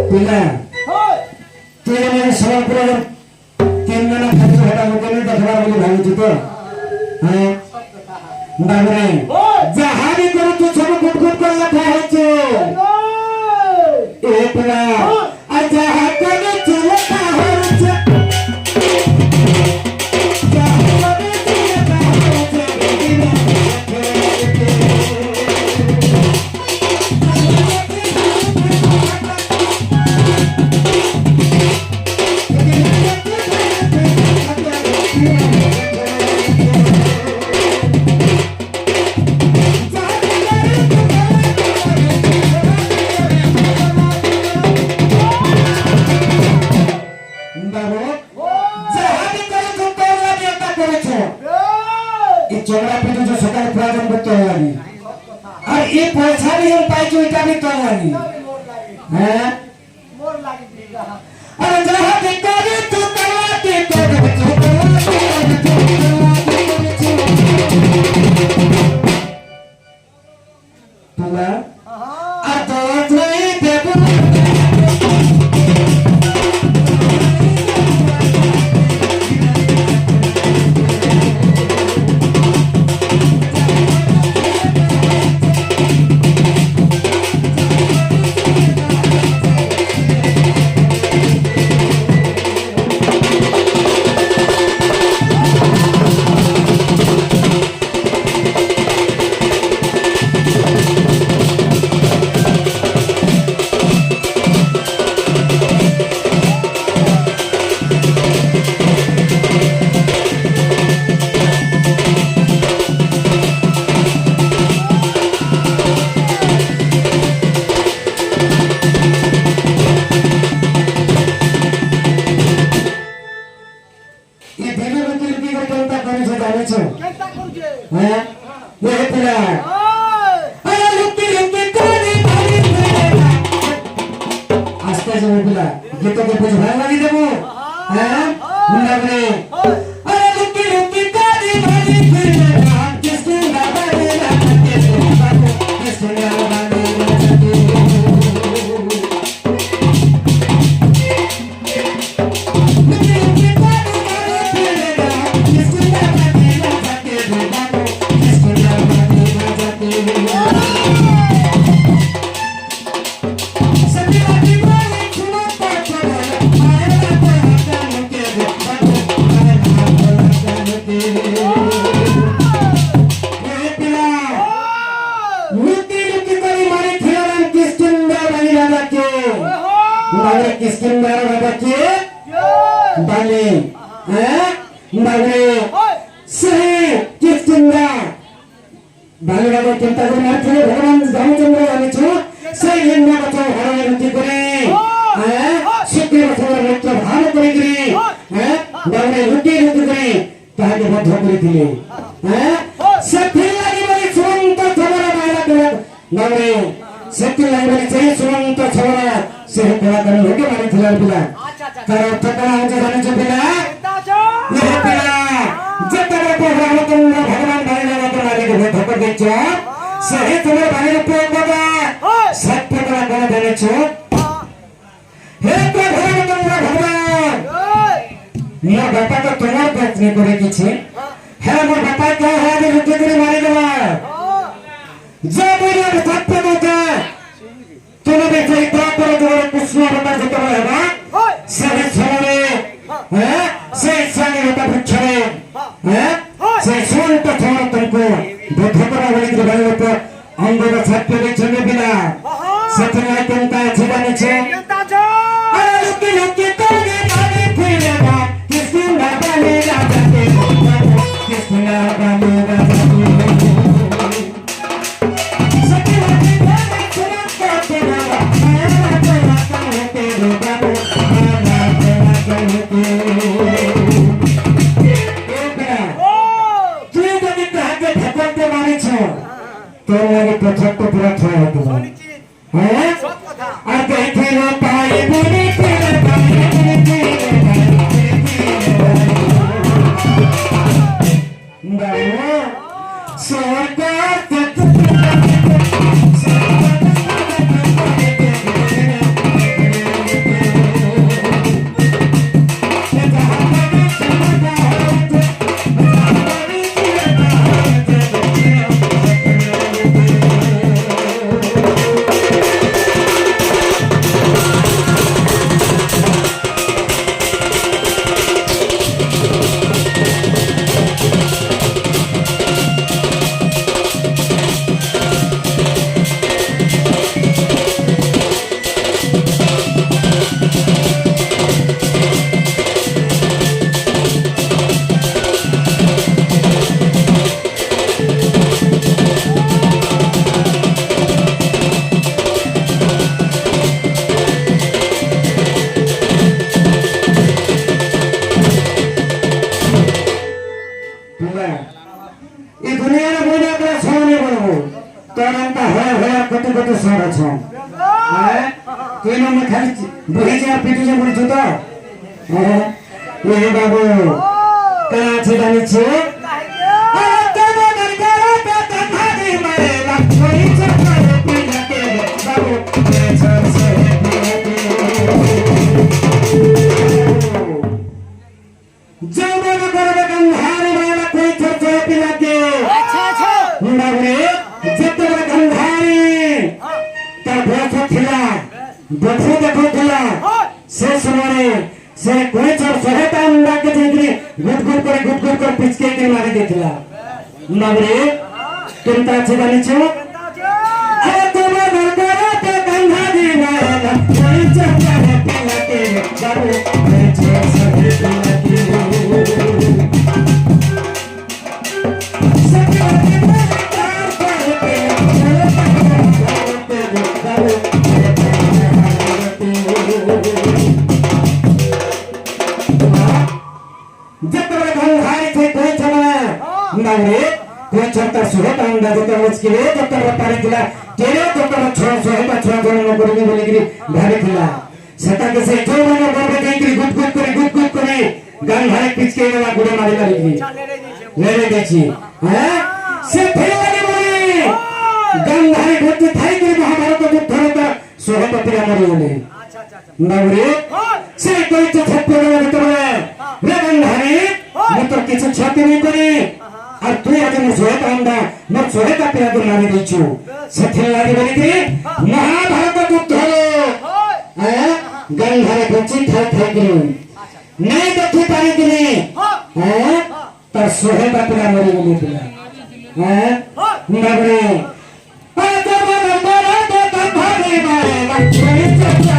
पिला तू ये समग्र 3 जना खर्च हटा होके नहीं देखबा बोली भाई तो हां बाबरे जहां भी करो तू सब गुट कर रखा है छे ए पिला अच्छा हाथ में चलता है छे चौड़ा पे जो सकाल प्रयोजन करते हैं और ये पैसा भी हम पाई जो इटा भी करवानी हैं मोर लागी देगा अरे जहां भिखारी तू करवाती तुला आ तो नहीं देबो तो लगे तो छट पूरा छोड़ दो हैं और देखिए তুই না খালি বহি যা পিটু যা বলছো তো হ্যাঁ এই বাবু কাছে জানিছে जौवन करबे गंधारी वाला कोई चर्चा पिला के अच्छा बाबरे जत्ते गंधारी ता देखो थिला देखो थिला से समय से कोई चर सहेता अंडा के देखरी गुट कर पिचके के मारे देथिला बाबरे केनता छे जानि छो अरे तोरा दरबार पे गंधारी वाला कोई चर्चा पिला के बाबू छे सहे पिला के कोई छोटा सुरत अंडा जो तरह के लिए जो तरह पारी दिला तेरे जो तरह छोड़ छोड़ जन नौकरी में बोले कि भारी दिला सेटा के से जो मनो करबे कहीं गुट करे गान भाई पिचके वाला गुड़े मारी लागी ले ले देखी हैं से फेल लगे बोली गान भाई भक्ति थाई के महाभारत युद्ध होता सोहे पतिरा मरी बोले नवरे से कोई तो छप्पे वाला तो रे गान भाई मतलब किसी छाती नहीं करी और तू आज मैं सोहेता अंडा मैं सोहेता पिला को मारी देचू सथिल लागी बोली कि महाभारत युद्ध हो हैं गंधारे बच्ची थाई के नहीं देखी पारी के हैं तर सोहेता पिला मरी बोली पिला हैं नगरे पाँच बार मारे तो भारी मारे लक्ष्मी